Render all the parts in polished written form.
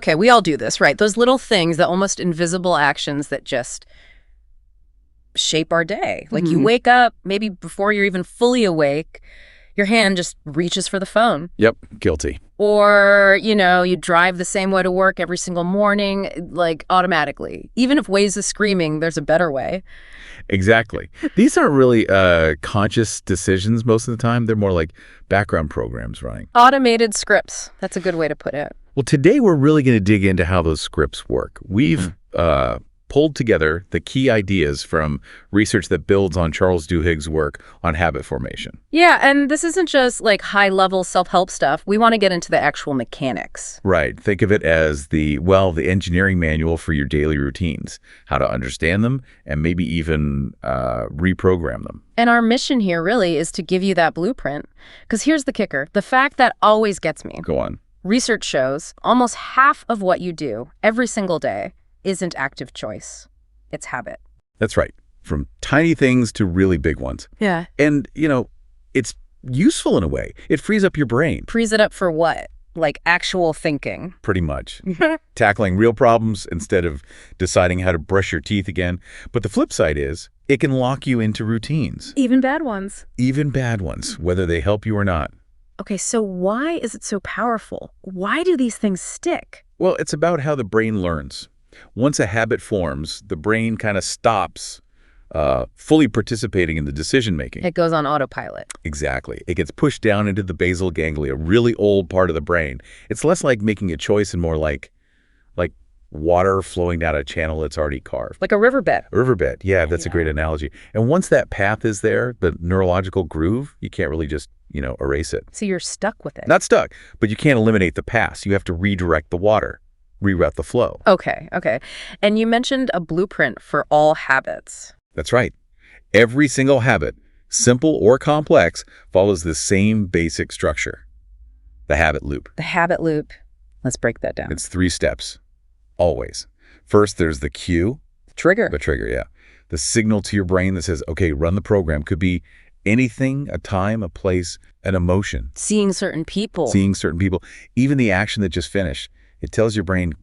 Okay, we all do this, right? Those little things, the almost invisible actions that just shape our day. Like you wake up, maybe before you're even fully awake, your hand just reaches for the phone. Yep, guilty. Or, you drive the same way to work every single morning, like automatically. Even if Waze is screaming, there's a better way. Exactly. These aren't really conscious decisions most of the time. They're more like background programs running. Automated scripts. That's a good way to put it. Well, today we're really going to dig into how those scripts work. We've pulled together the key ideas from research that builds on Charles Duhigg's work on habit formation. Yeah, and this isn't just like high-level self-help stuff. We want to get into the actual mechanics. Right. Think of it as the engineering manual for your daily routines, how to understand them and maybe even reprogram them. And our mission here really is to give you that blueprint. Because here's the kicker. The fact that always gets me. Go on. Research shows almost half of what you do every single day isn't active choice. It's habit. That's right. From tiny things to really big ones. Yeah. And, it's useful in a way. It frees up your brain. Frees it up for what? Like actual thinking. Pretty much. Tackling real problems instead of deciding how to brush your teeth again. But the flip side is it can lock you into routines. Even bad ones. Even bad ones, whether they help you or not. Okay, so why is it so powerful? Why do these things stick? Well, it's about how the brain learns. Once a habit forms, the brain kind of stops fully participating in the decision-making. It goes on autopilot. Exactly. It gets pushed down into the basal ganglia, a really old part of the brain. It's less like making a choice and more like water flowing down a channel that's already carved. Like a riverbed. A riverbed. Yeah, that's a great analogy. And once that path is there, the neurological groove, you can't really just, erase it. So you're stuck with it. Not stuck, but you can't eliminate the past. You have to redirect the water. Reroute the flow. Okay. And you mentioned a blueprint for all habits. That's right. Every single habit, simple or complex, follows the same basic structure. The habit loop. The habit loop. Let's break that down. It's 3 steps. Always. First, there's the cue. Trigger. The trigger, yeah. The signal to your brain that says, okay, run the program. Could be anything, a time, a place, an emotion. Seeing certain people. Even the action that just finished. It tells your brain,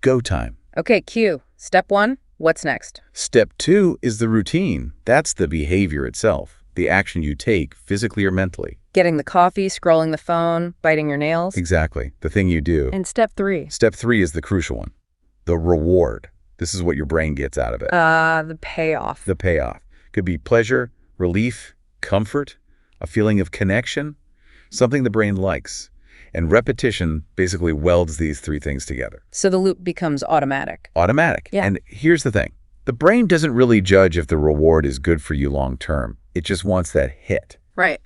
go time. Okay, cue. Step 1, what's next? Step 2 is the routine. That's the behavior itself, the action you take physically or mentally. Getting the coffee, scrolling the phone, biting your nails. Exactly, the thing you do. And step 3? Step 3 is the crucial one, the reward. This is what your brain gets out of it. The payoff. The payoff. Could be pleasure, relief, comfort, a feeling of connection, something the brain likes. And repetition basically welds these 3 things together. So the loop becomes automatic. Automatic. Yeah. And here's the thing. The brain doesn't really judge if the reward is good for you long term. It just wants that hit. Right.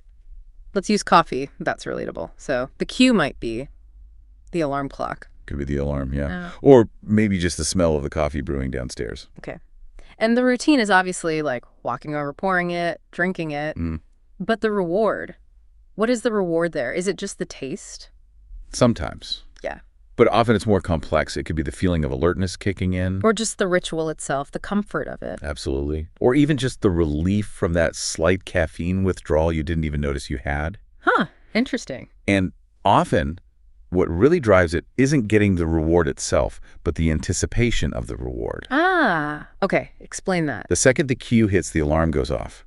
Let's use coffee. That's relatable. So the cue might be the alarm clock. Could be the alarm, yeah. Or maybe just the smell of the coffee brewing downstairs. Okay. And the routine is obviously like walking over, pouring it, drinking it. But the reward, what is the reward there? Is it just the taste? Sometimes. Yeah. But often it's more complex. It could be the feeling of alertness kicking in. Or just the ritual itself, the comfort of it. Absolutely. Or even just the relief from that slight caffeine withdrawal you didn't even notice you had. Huh. Interesting. And often what really drives it isn't getting the reward itself, but the anticipation of the reward. Okay. Explain that. The second the cue hits, the alarm goes off.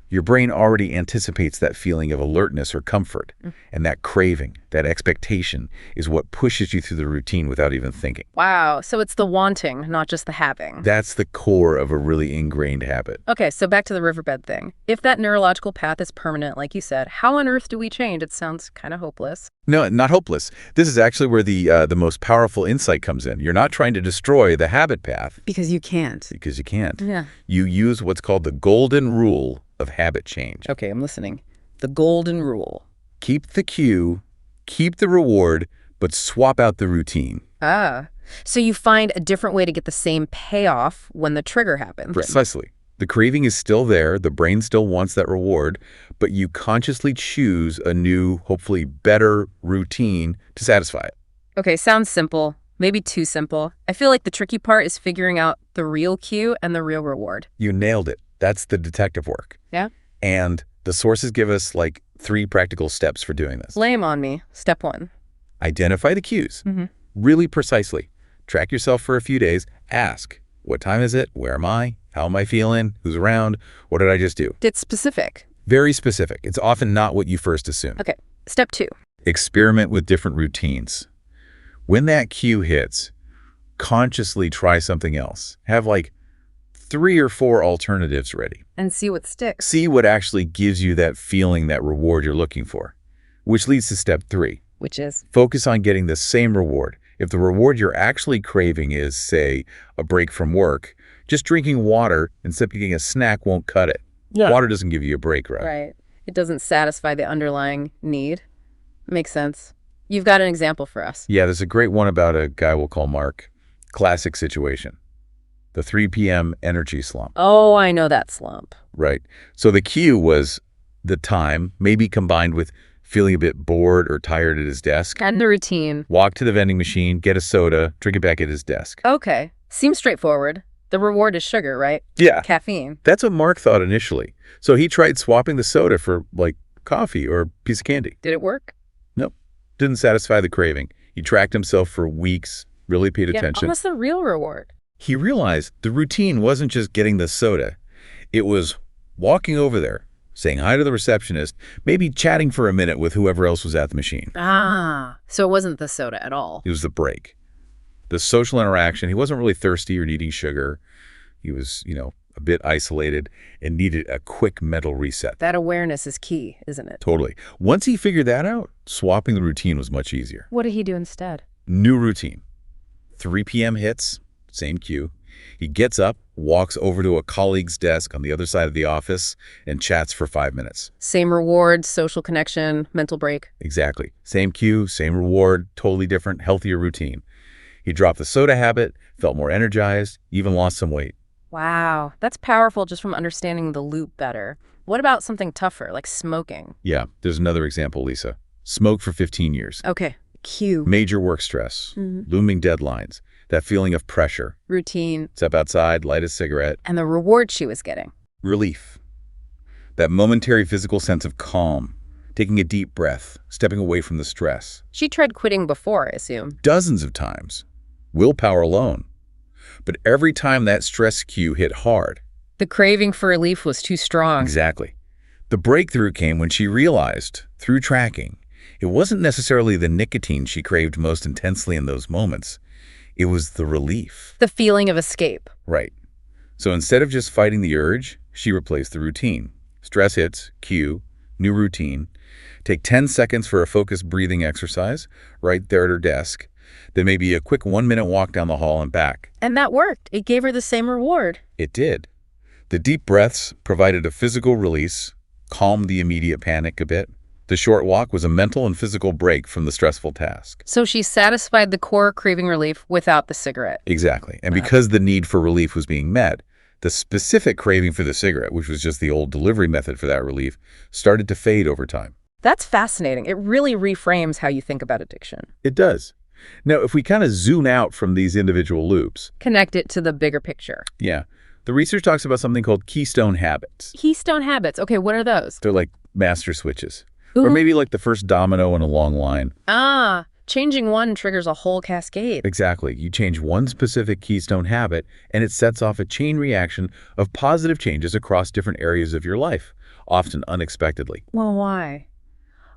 Your brain already anticipates that feeling of alertness or comfort, and that craving, that expectation, is what pushes you through the routine without even thinking. Wow. So it's the wanting, not just the having. That's the core of a really ingrained habit. Okay, so back to the riverbed thing. If that neurological path is permanent, like you said, how on earth do we change? It sounds kind of hopeless. No, not hopeless. This is actually where the most powerful insight comes in. You're not trying to destroy the habit path. Because you can't. Because you can't. Yeah. You use what's called the golden rule of habit change. Okay, I'm listening. The golden rule. Keep the cue, keep the reward, but swap out the routine. So you find a different way to get the same payoff when the trigger happens. Precisely. The craving is still there, the brain still wants that reward, but you consciously choose a new, hopefully better routine to satisfy it. Okay, sounds simple. Maybe too simple. I feel like the tricky part is figuring out the real cue and the real reward. You nailed it. That's the detective work. Yeah? And the sources give us like 3 practical steps for doing this. Lay 'em on me. Step 1. Identify the cues. really precisely. Track yourself for a few days. Ask, what time is it? Where am I? How am I feeling? Who's around? What did I just do? It's specific. Very specific. It's often not what you first assume. Okay, step 2. Experiment with different routines. When that cue hits, consciously try something else. Have like 3 or 4 alternatives ready. And see what sticks. See what actually gives you that feeling, that reward you're looking for. Which leads to step 3. Which is? Focus on getting the same reward. If the reward you're actually craving is, say, a break from work, just drinking water instead of getting a snack won't cut it. Yeah. Water doesn't give you a break, right? Right. It doesn't satisfy the underlying need. Makes sense. You've got an example for us. Yeah, there's a great one about a guy we'll call Mark. Classic situation. The 3 p.m. energy slump. Oh, I know that slump. Right. So the cue was the time, maybe combined with feeling a bit bored or tired at his desk. And the routine. Walk to the vending machine, get a soda, drink it back at his desk. Okay. Seems straightforward. The reward is sugar, right? Yeah. Caffeine. That's what Mark thought initially. So he tried swapping the soda for, like, coffee or a piece of candy. Did it work? Nope. Didn't satisfy the craving. He tracked himself for weeks, really paid attention. What's the real reward? He realized the routine wasn't just getting the soda. It was walking over there, saying hi to the receptionist, maybe chatting for a minute with whoever else was at the machine. Ah, so it wasn't the soda at all. It was the break. The social interaction. He wasn't really thirsty or needing sugar. He was, a bit isolated and needed a quick mental reset. That awareness is key, isn't it? Totally. Once he figured that out, swapping the routine was much easier. What did he do instead? New routine. 3 p.m. hits, same cue. He gets up, walks over to a colleague's desk on the other side of the office, and chats for 5 minutes. Same reward, social connection, mental break. Exactly. Same cue, same reward, totally different, healthier routine. He dropped the soda habit, felt more energized, even lost some weight. Wow, that's powerful just from understanding the loop better. What about something tougher, like smoking? Yeah, there's another example, Lisa. Smoked for 15 years. Okay, cue. Major work stress, looming deadlines, that feeling of pressure. Routine. Step outside, light a cigarette. And the reward she was getting. Relief. That momentary physical sense of calm, taking a deep breath, stepping away from the stress. She tried quitting before, I assume. Dozens of times. Willpower alone. But every time that stress cue hit hard. The craving for relief was too strong. Exactly. The breakthrough came when she realized, through tracking, it wasn't necessarily the nicotine she craved most intensely in those moments. It was the relief. The feeling of escape. Right. So instead of just fighting the urge, she replaced the routine. Stress hits, cue, new routine. Take 10 seconds for a focused breathing exercise right there at her desk. Then maybe a quick 1-minute walk down the hall and back. And that worked. It gave her the same reward. It did. The deep breaths provided a physical release, calmed the immediate panic a bit. The short walk was a mental and physical break from the stressful task. So she satisfied the core craving relief without the cigarette. Exactly. And because the need for relief was being met, the specific craving for the cigarette, which was just the old delivery method for that relief, started to fade over time. That's fascinating. It really reframes how you think about addiction. It does. Now, if we kind of zoom out from these individual loops. Connect it to the bigger picture. Yeah. The research talks about something called keystone habits. Keystone habits. Okay, what are those? They're like master switches. Ooh. Or maybe like the first domino in a long line. Ah, changing one triggers a whole cascade. Exactly. You change one specific keystone habit, and it sets off a chain reaction of positive changes across different areas of your life, often unexpectedly. Well, why?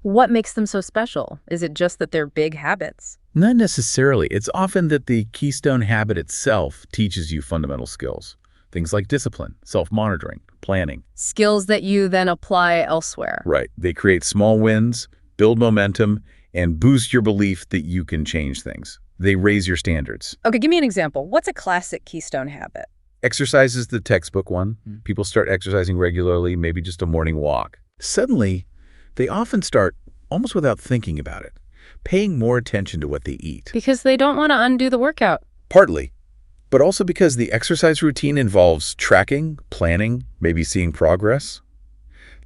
What makes them so special? Is it just that they're big habits? Not necessarily. It's often that the keystone habit itself teaches you fundamental skills. Things like discipline, self-monitoring, planning. Skills that you then apply elsewhere. Right. They create small wins, build momentum, and boost your belief that you can change things. They raise your standards. Okay, give me an example. What's a classic keystone habit? Exercise is the textbook one. People start exercising regularly, maybe just a morning walk. Suddenly, they often start almost without thinking about it, paying more attention to what they eat. Because they don't want to undo the workout. Partly, but also because the exercise routine involves tracking, planning, maybe seeing progress.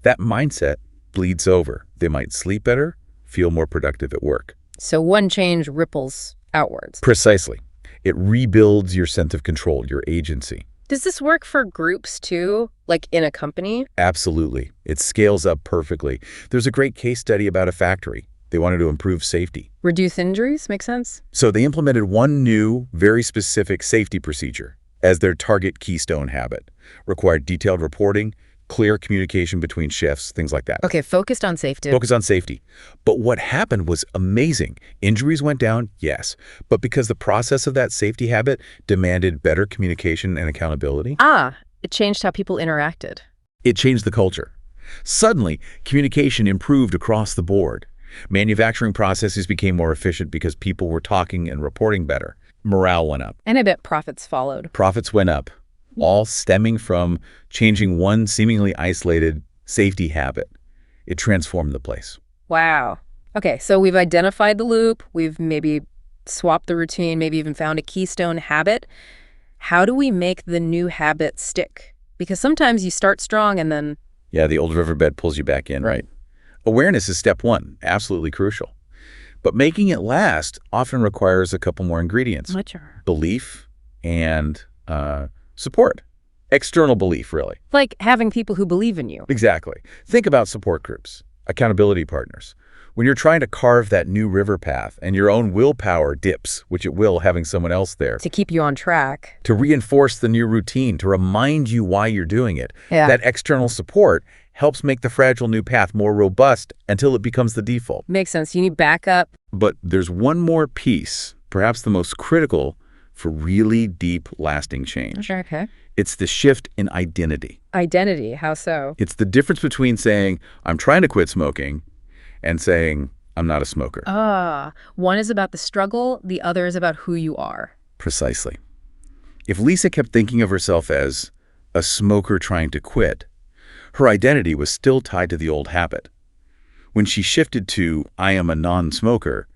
That mindset bleeds over. They might sleep better, feel more productive at work. So one change ripples outwards. Precisely. It rebuilds your sense of control, your agency. Does this work for groups too, like in a company? Absolutely. It scales up perfectly. There's a great case study about a factory. They wanted to improve safety. Reduce injuries? Makes sense? So they implemented one new, very specific safety procedure as their target keystone habit. Required detailed reporting, clear communication between shifts, things like that. Okay, focused on safety. Focus on safety. But what happened was amazing. Injuries went down, yes. But because the process of that safety habit demanded better communication and accountability, It changed how people interacted. it changed the culture. Suddenly, communication improved across the board. Manufacturing processes became more efficient because people were talking and reporting better. Morale went up. And I bet profits followed. Profits went up, all stemming from changing one seemingly isolated safety habit. It transformed the place. Wow. Okay, so we've identified the loop. We've maybe swapped the routine, maybe even found a keystone habit. How do we make the new habit stick? Because sometimes you start strong and then... Yeah, the old riverbed pulls you back in, right? Awareness is step one, absolutely crucial. But making it last often requires a couple more ingredients. Much more. Belief and support. External belief, really. Like having people who believe in you. Exactly. Think about support groups, accountability partners. When you're trying to carve that new river path and your own willpower dips, which it will having someone else there, To keep you on track. to reinforce the new routine, to remind you why you're doing it, Yeah. that external support helps make the fragile new path more robust until it becomes the default. Makes sense. You need backup. But there's one more piece, perhaps the most critical for really deep, lasting change. Okay. It's the shift in identity. Identity. How so? It's the difference between saying, I'm trying to quit smoking, and saying, I'm not a smoker. One is about the struggle. The other is about who you are. Precisely. If Lisa kept thinking of herself as a smoker trying to quit, her identity was still tied to the old habit. When she shifted to, I am a non-smoker,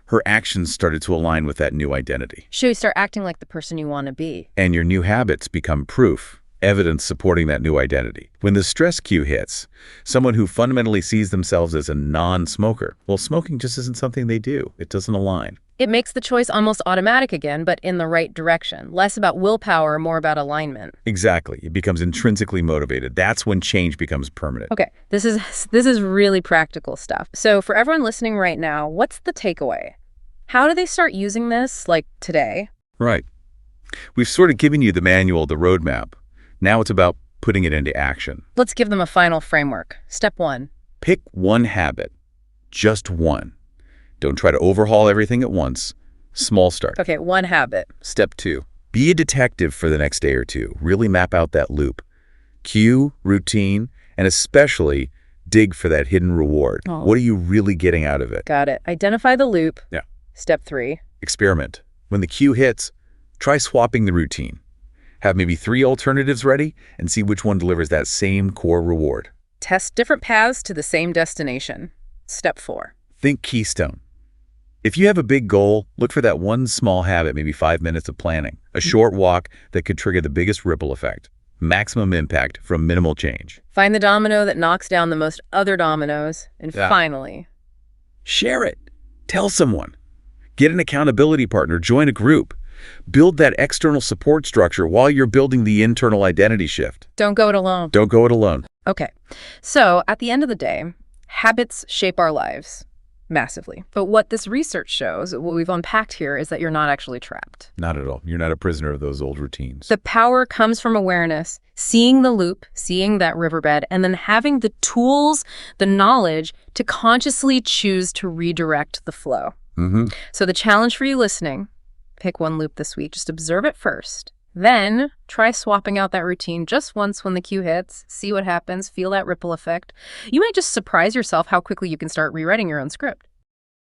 her actions started to align with that new identity. Should you start acting like the person you want to be? And your new habits become proof, evidence supporting that new identity. When the stress cue hits, someone who fundamentally sees themselves as a non-smoker, well, smoking just isn't something they do. It doesn't align. It makes the choice almost automatic again, but in the right direction. Less about willpower, more about alignment. Exactly. It becomes intrinsically motivated. That's when change becomes permanent. Okay, this is really practical stuff. So for everyone listening right now, what's the takeaway? How do they start using this, like today? Right. We've sort of given you the manual, the roadmap. Now it's about putting it into action. Let's give them a final framework. Step 1. Pick one habit. Just one. Don't try to overhaul everything at once. Small start. Okay, one habit. Step 2. Be a detective for the next day or two. Really map out that loop. Cue, routine, and especially dig for that hidden reward. Oh. What are you really getting out of it? Got it. Identify the loop. Yeah. Step 3. Experiment. When the cue hits, try swapping the routine. Have maybe 3 alternatives ready and see which one delivers that same core reward. Test different paths to the same destination. Step 4. Think keystone. If you have a big goal, look for that one small habit, maybe 5 minutes of planning, a short walk that could trigger the biggest ripple effect. Maximum impact from minimal change. Find the domino that knocks down the most other dominoes. And finally, share it. Tell someone. Get an accountability partner. Join a group. Build that external support structure while you're building the internal identity shift. don't go it alone. Don't go it alone. Okay, so at the end of the day, habits shape our lives massively. But what this research shows, what we've unpacked here, is that you're not actually trapped. Not at all. You're not a prisoner of those old routines. The power comes from awareness, seeing the loop, seeing that riverbed, and then having the tools, the knowledge to consciously choose to redirect the flow. So the challenge for you listening, pick one loop this week. Just observe it first. Then try swapping out that routine just once when the cue hits. See what happens. Feel that ripple effect. You might just surprise yourself how quickly you can start rewriting your own script.